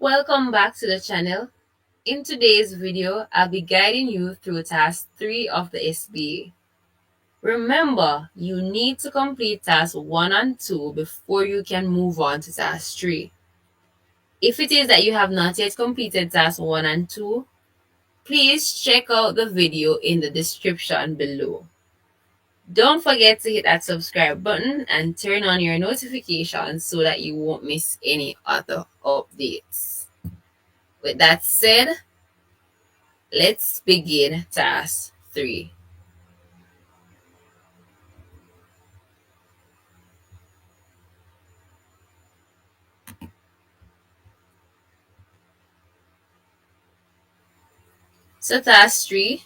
Welcome back to the channel. In today's video, I'll be guiding you through task 3 of the SBA. Remember, you need to complete task 1 and 2 before you can move on to task 3. If it is that you have not yet completed task 1 and 2, please check out the video in the description below. Don't forget to hit that subscribe button and turn on your notifications so that you won't miss any other updates. With that said, let's begin task 3. So task 3,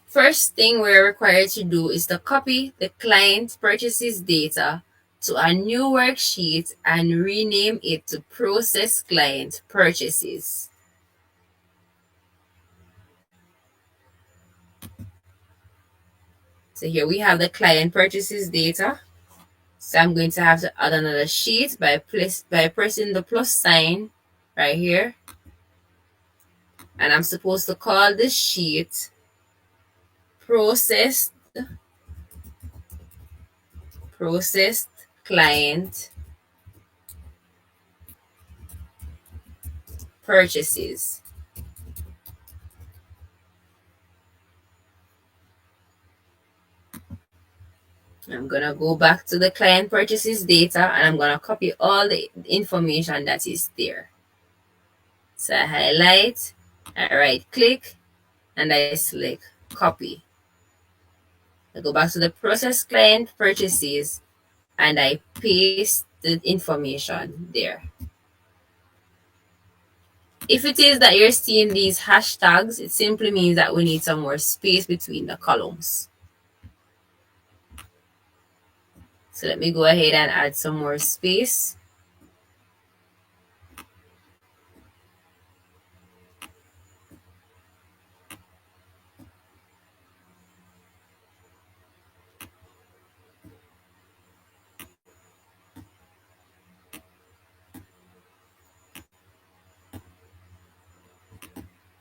first thing we're required to do is to copy the client purchases data to a new worksheet and rename it to process client purchases. So here we have the client purchases data. So I'm going to have to add another sheet by pressing the plus sign right here. And I'm supposed to call this sheet processed client purchases. I'm going to go back to the client purchases data and I'm going to copy all the information that is there. So I highlight, I right click, and I select copy. I go back to the process client purchases and I paste the information there. If it is that you're seeing these hashtags, it simply means that we need some more space between the columns. So let me go ahead and add some more space.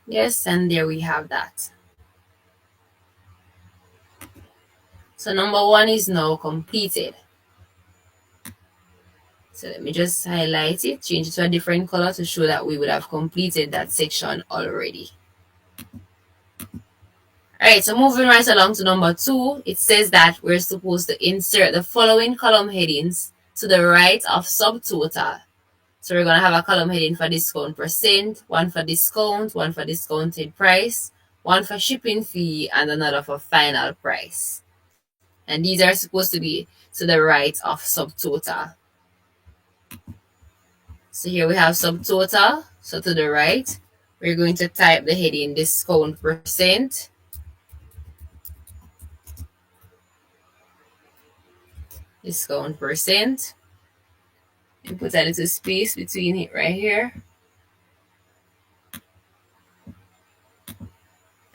Yes, and there we have that. So number 1 is now completed. So let me just highlight it, change it to a different color to show that we would have completed that section already. Alright, so moving right along to number 2, it says that we're supposed to insert the following column headings to the right of subtotal. So we're going to have a column heading for discount percent, one for discount, one for discounted price, one for shipping fee, and another for final price. And these are supposed to be to the right of subtotal. So here we have subtotal. So to the right, we're going to type the heading discount percent. Discount percent. And put a little space between it right here.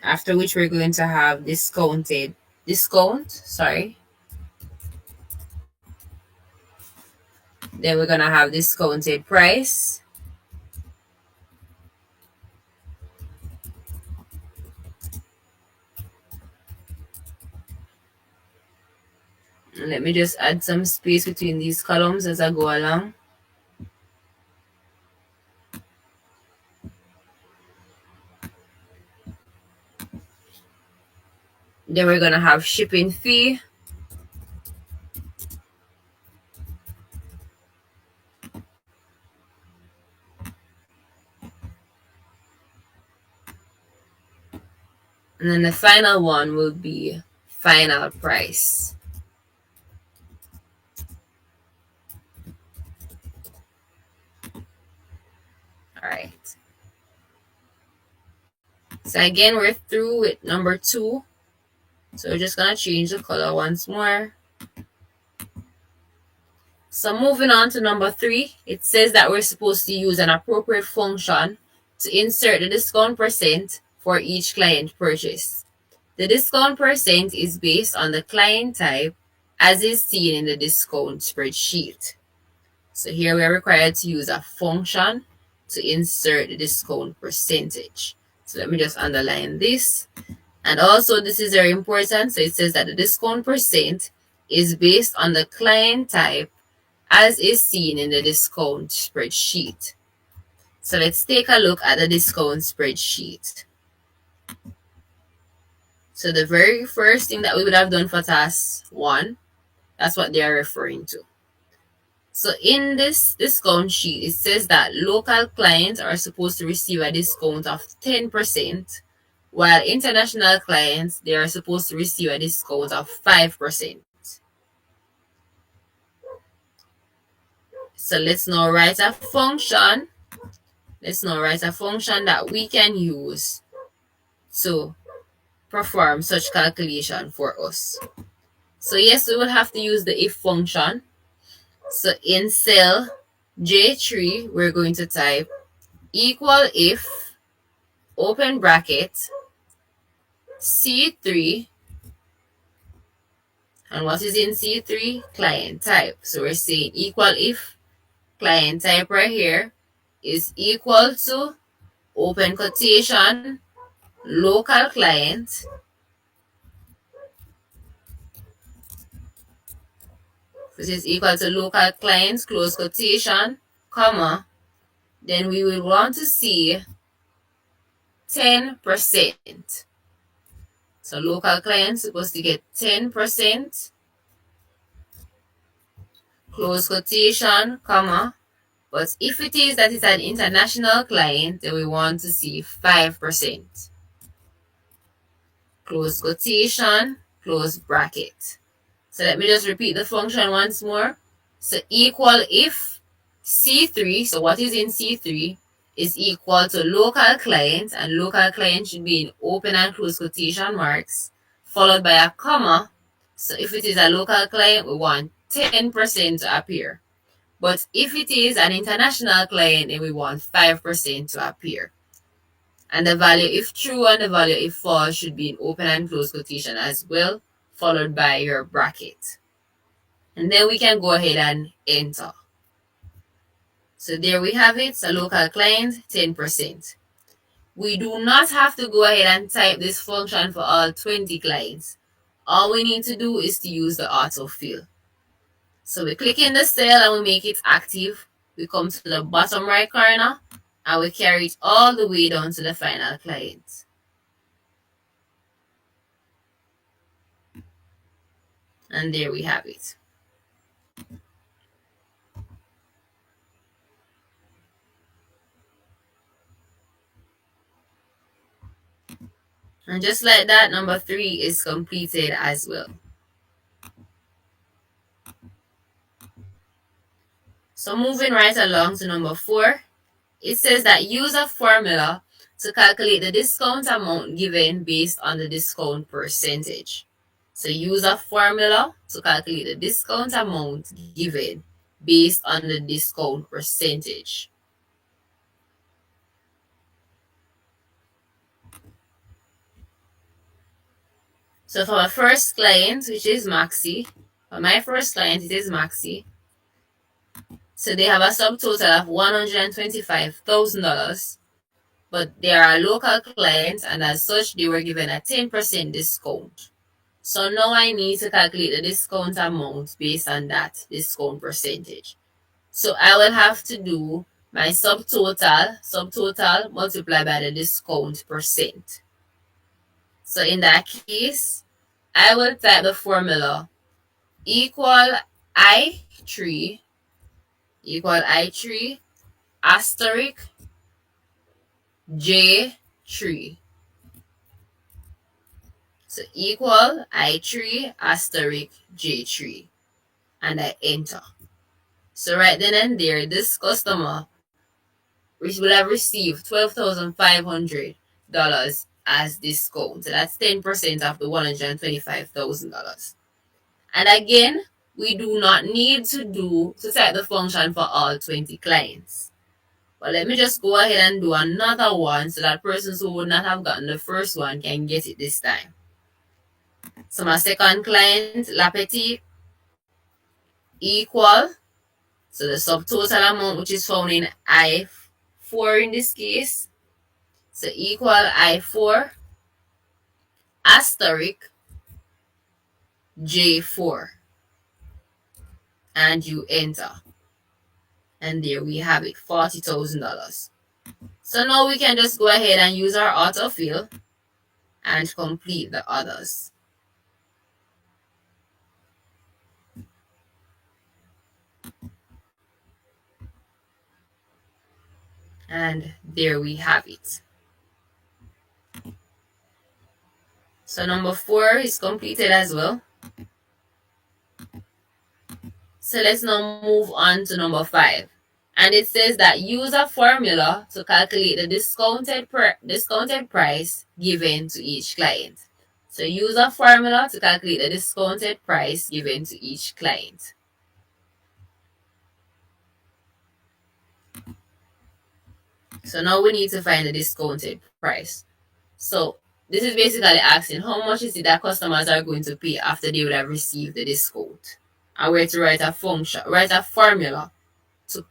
After which we're going to have discount. Then we're going to have discounted price. And let me just add some space between these columns as I go along. Then we're going to have shipping fee. And then the final one will be final price. Alright. So again, we're through with number 2. So we're just going to change the color once more. So moving on to number 3, it says that we're supposed to use an appropriate function to insert the discount percent for each client purchase. The discount percent is based on the client type as is seen in the discount spreadsheet. So here we are required to use a function to insert the discount percentage. So let me just underline this. And also this is very important. So it says that the discount percent is based on the client type as is seen in the discount spreadsheet. So let's take a look at the discount spreadsheet. So the very first thing that we would have done for task 1, that's what they are referring to. So in this discount sheet, it says that local clients are supposed to receive a discount of 10%, while international clients, they are supposed to receive a discount of 5%. So let's now write a function. Let's now write a function that we can use to perform such calculation for us. So yes, we will have to use the if function. So in cell J3, we're going to type equal if, open bracket, C3, and what is in C3? Client type. So we're saying equal if client type right here is equal to, open quotation, local client, which is equal to local client, close quotation, comma, then we will want to see 10%. So local client supposed to get 10%, close quotation, comma, but if it is that it's an international client, then we want to see 5. Close quotation, close bracket. So let me just repeat the function once more. So equal if C3, so what is in C3, is equal to local client, and local client should be in open and close quotation marks, followed by a comma. So if it is a local client, we want 10% to appear. But if it is an international client, then we want 5% to appear. And the value if true and the value if false should be in open and close quotation as well, followed by your bracket. And then we can go ahead and enter. So there we have it. So local client, 10%. We do not have to go ahead and type this function for all 20 clients. All we need to do is to use the autofill. So we click in the cell and we make it active. We come to the bottom right corner and we carry it all the way down to the final client. And there we have it. And just like that, number 3 is completed as well. So moving right along to number 4, it says that use a formula to calculate the discount amount given based on the discount percentage. So use a formula to calculate the discount amount given based on the discount percentage. So for my first client, which is Maxi, for my first client, it is Maxi. So they have a subtotal of $125,000, but they are a local client, and as such, they were given a 10% discount. So now I need to calculate the discount amount based on that discount percentage. So I will have to do my subtotal multiplied by the discount percent. So in that case, I will type the formula equal I3 asterisk J3. So equal I3 asterisk J3. And I enter. So right then and there, this customer will have received $12,500 as discount. So that's 10% of the $125,000. And again, we do not need to type the function for all 20 clients. But let me just go ahead and do another one so that persons who would not have gotten the first one can get it this time. So my second client, Lapeti, equal, so the subtotal amount which is found in I4, 4 in this case. So equal I4 asterisk J4, and you enter. And there we have it, $40,000. So now we can just go ahead and use our autofill and complete the others. And there we have it. So number 4 is completed as well. So let's now move on to number 5. And it says that use a formula to calculate the discounted price given to each client. So use a formula to calculate the discounted price given to each client. So now we need to find the discounted price. So this is basically asking how much is it that customers are going to pay after they would have received the discount. And we're to write a formula to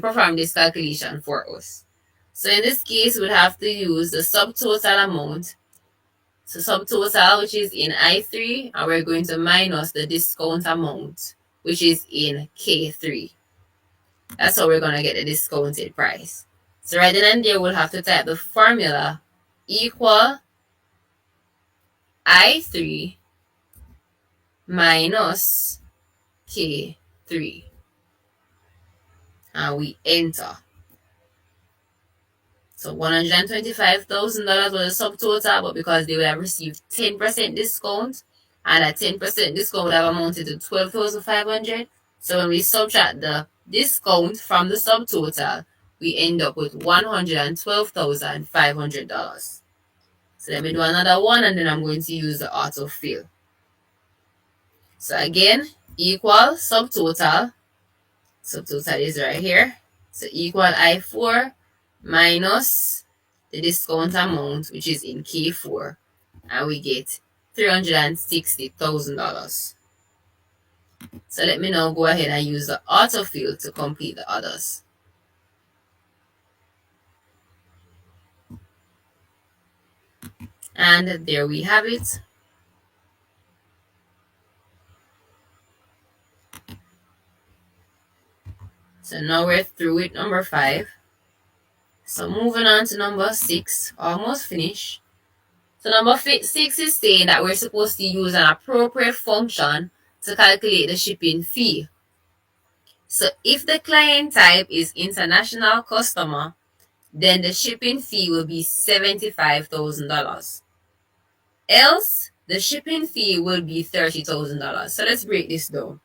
perform this calculation for us. So in this case, we'd have to use the subtotal amount. So subtotal, which is in I3, and we're going to minus the discount amount, which is in K3. That's how we're going to get the discounted price. So right then and there, we'll have to type the formula equal I3 minus K3. And we enter. So $125,000 was a subtotal, but because they would have received 10% discount, and that 10% discount would have amounted to $12,500. So when we subtract the discount from the subtotal, we end up with $112,500. So let me do another one, and then I'm going to use the autofill. So again, equal subtotal. Subtotal is right here. So equal I4 minus the discount amount, which is in K4, and we get $360,000. So let me now go ahead and use the autofill to complete the others. And there we have it. So now we're through with number 5. So moving on to number 6, almost finished. So number 6 is saying that we're supposed to use an appropriate function to calculate the shipping fee. So if the client type is international customer, then the shipping fee will be $75,000. Else, the shipping fee will be $30,000. So let's break this down.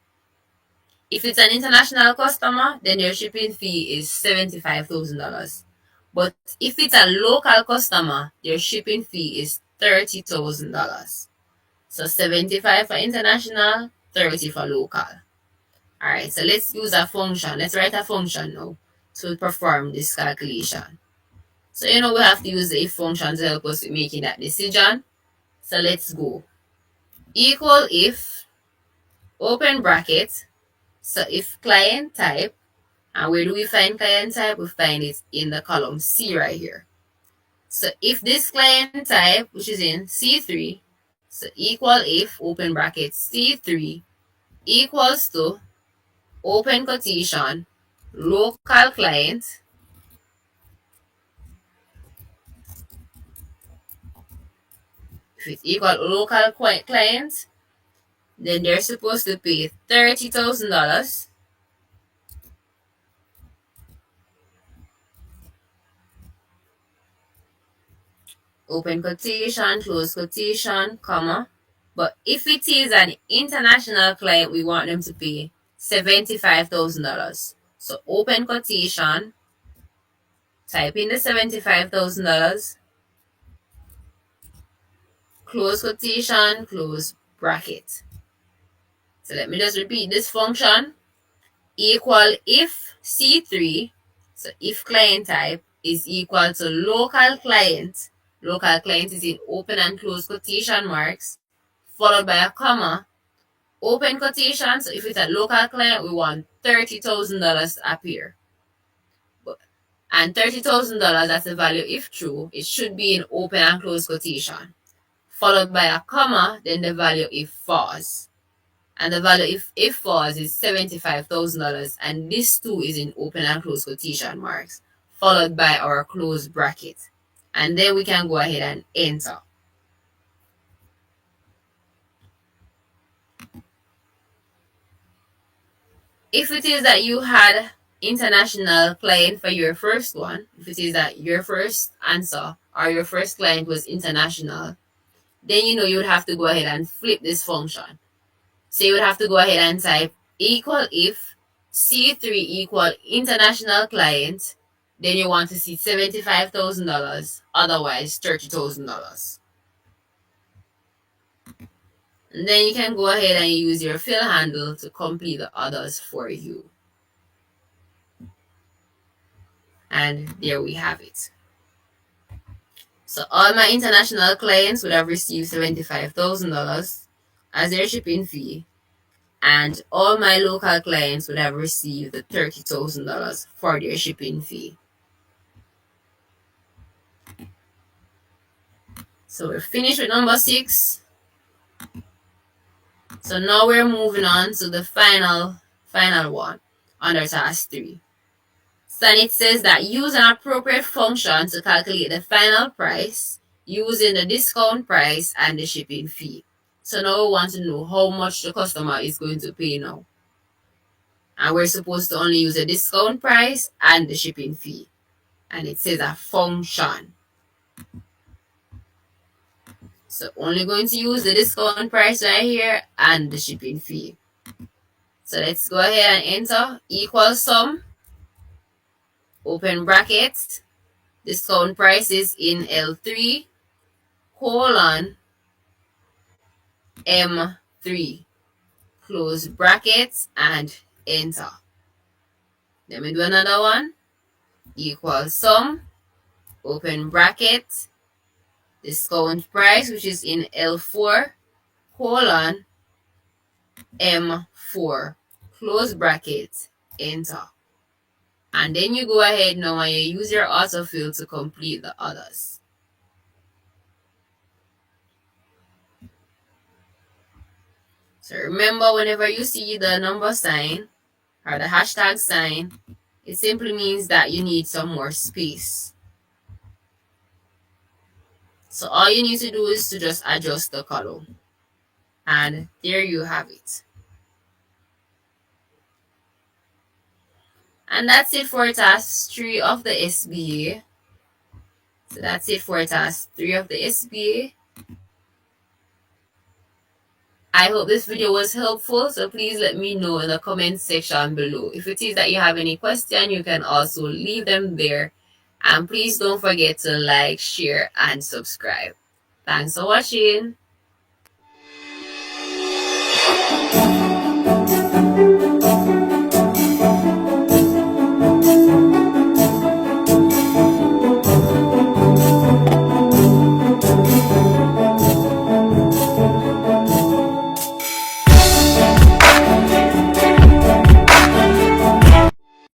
If it's an international customer, then your shipping fee is $75,000. But if it's a local customer, your shipping fee is $30,000. So 75 for international, 30 for local. Alright, so let's use a function. Let's write a function now to perform this calculation. So we have to use the if function to help us with making that decision. So let's go. Equal if, open bracket. So if client type, and where do we find client type? We find it in the column C right here. So if this client type, which is in C3, so equal if, open bracket, C3 equals to, open quotation, local client, if it's equal local client, then they're supposed to pay $30,000. Open quotation, close quotation, comma. But if it is an international client, we want them to pay $75,000. So open quotation, type in the $75,000, close quotation, close bracket. So let me just repeat this function. Equal if C3, so if client type is equal to local client is in open and close quotation marks, followed by a comma, open quotation. So if it's a local client, we want $30,000 to appear. And $30,000, that's the value if true. It should be in open and close quotation, followed by a comma, then the value if false. And the value if false is $75,000, and this too is in open and close quotation marks, followed by our close bracket. And then we can go ahead and enter. If it is that you had international client for your first one, if it is that your first answer or your first client was international, then you would have to go ahead and flip this function. So you would have to go ahead and type equal if C3 equal international client, then you want to see $75,000, otherwise $30,000. And then you can go ahead and use your fill handle to complete the others for you. And there we have it. So all my international clients would have received $75,000 as their shipping fee, and all my local clients would have received the $30,000 for their shipping fee. So we're finished with number 6. So now we're moving on to the final one under task 3. So it says that use an appropriate function to calculate the final price using the discount price and the shipping fee. So now we want to know how much the customer is going to pay now. And we're supposed to only use the discount price and the shipping fee. And it says a function. So only going to use the discount price right here and the shipping fee. So let's go ahead and enter equal sum, open bracket, discount price is in L3, colon, M3, close brackets and enter. Let me do another one, equal sum, open bracket, discount price, which is in L4, colon, M4, close bracket, enter. And then you go ahead now and you use your autofill to complete the others. So remember, whenever you see the number sign or the hashtag sign, it simply means that you need some more space. So all you need to do is to just adjust the column. And there you have it. And that's it for task 3 of the SBA. So that's it for task 3 of the SBA. I hope this video was helpful, so please let me know in the comment section below. If it is that you have any question, you can also leave them there. And please don't forget to like, share, and subscribe. Thanks for watching.